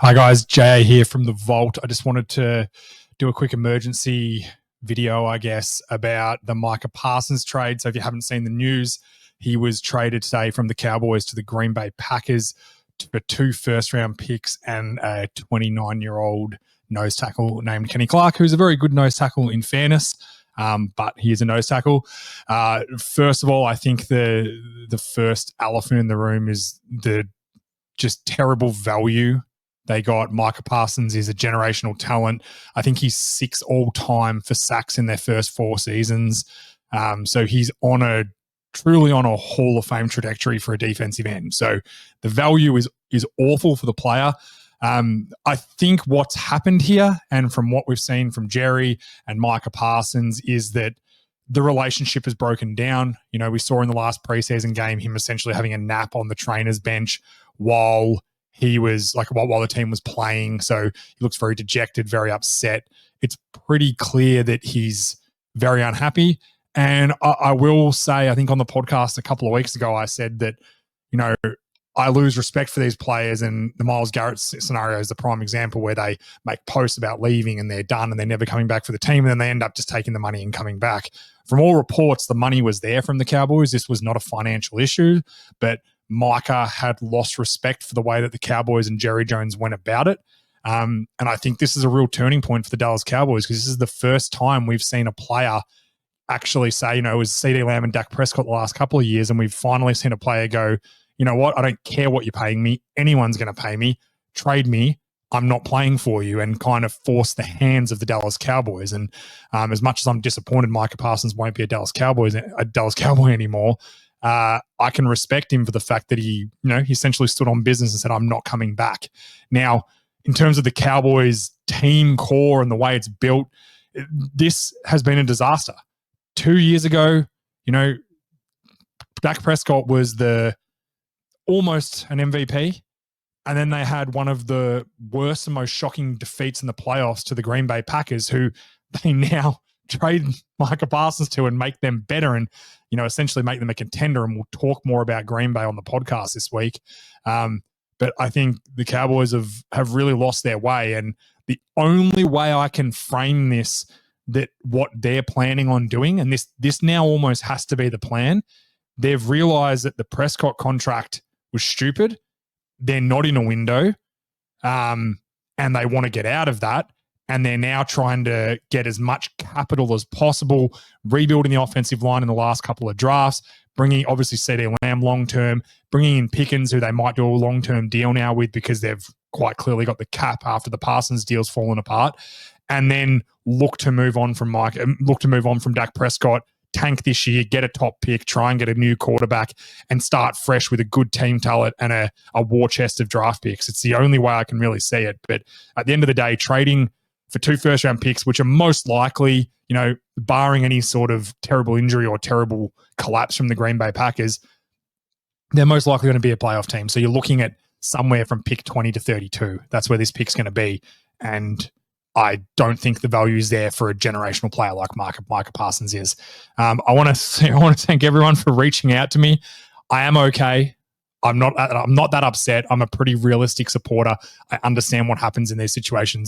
Hi guys, Jay here from the Vault. I just wanted to do a quick emergency video, about the Micah Parsons trade. So if you haven't seen the news, he was traded today from the Cowboys to the Green Bay Packers for 2 first-round picks and a 29-year-old nose tackle named Kenny Clark, who's a very good nose tackle in fairness, but he is a nose tackle. First of all, I think the first elephant in the room is the just terrible value they got. Micah Parsons is a generational talent. I think he's 6th all-time for sacks in their first 4 seasons. So he's truly on a Hall of Fame trajectory for a defensive end. So the value is awful for the player. I think what's happened here, and from what we've seen from Jerry and Micah Parsons, is that the relationship has broken down. You know, we saw in the last preseason game him essentially having a nap on the trainer's bench while the team was playing. So he looks very dejected, very upset. It's pretty clear that he's very unhappy. And I will say, I think on the podcast a couple of weeks ago, I said that, I lose respect for these players, and the Myles Garrett scenario is the prime example where they make posts about leaving and they're done and they're never coming back for the team, and then they end up just taking the money and coming back. From all reports, the money was there from the Cowboys. This was not a financial issue, but Micah had lost respect for the way that the Cowboys and Jerry Jones went about it. And I think this is a real turning point for the Dallas Cowboys, because this is the first time we've seen a player actually say, it was CeeDee Lamb and Dak Prescott the last couple of years, and we've finally seen a player go, you know what, I don't care what you're paying me. Anyone's going to pay me. Trade me. I'm not playing for you, and kind of force the hands of the Dallas Cowboys. And as much as I'm disappointed Micah Parsons won't be a Dallas Cowboy anymore, I can respect him for the fact that he essentially stood on business and said, I'm not coming back. Now, in terms of the Cowboys team core and the way it's built, this has been a disaster. 2 years ago, Dak Prescott was almost an MVP. And then they had one of the worst and most shocking defeats in the playoffs to the Green Bay Packers, who they now trade Micah Parsons to and make them better and, essentially make them a contender. And we'll talk more about Green Bay on the podcast this week. But I think the Cowboys have really lost their way. And the only way I can frame this, that what they're planning on doing, and this now almost has to be the plan, they've realized that the Prescott contract was stupid. They're not in a window, and they want to get out of that. And they're now trying to get as much capital as possible, rebuilding the offensive line in the last couple of drafts, bringing obviously CeeDee Lamb long-term, bringing in Pickens, who they might do a long-term deal now with because they've quite clearly got the cap after the Parsons deal's fallen apart, and then look to move on from Dak Prescott, tank this year, get a top pick, try and get a new quarterback, and start fresh with a good team talent and a war chest of draft picks. It's the only way I can really see it. But at the end of the day, trading for 2 first-round picks, which are most likely, barring any sort of terrible injury or terrible collapse from the Green Bay Packers, they're most likely going to be a playoff team. So you're looking at somewhere from pick 20 to 32. That's where this pick's going to be. And I don't think the value is there for a generational player like Micah Parsons is. I want to thank everyone for reaching out to me. I am okay. I'm not that upset. I'm a pretty realistic supporter. I understand what happens in these situations.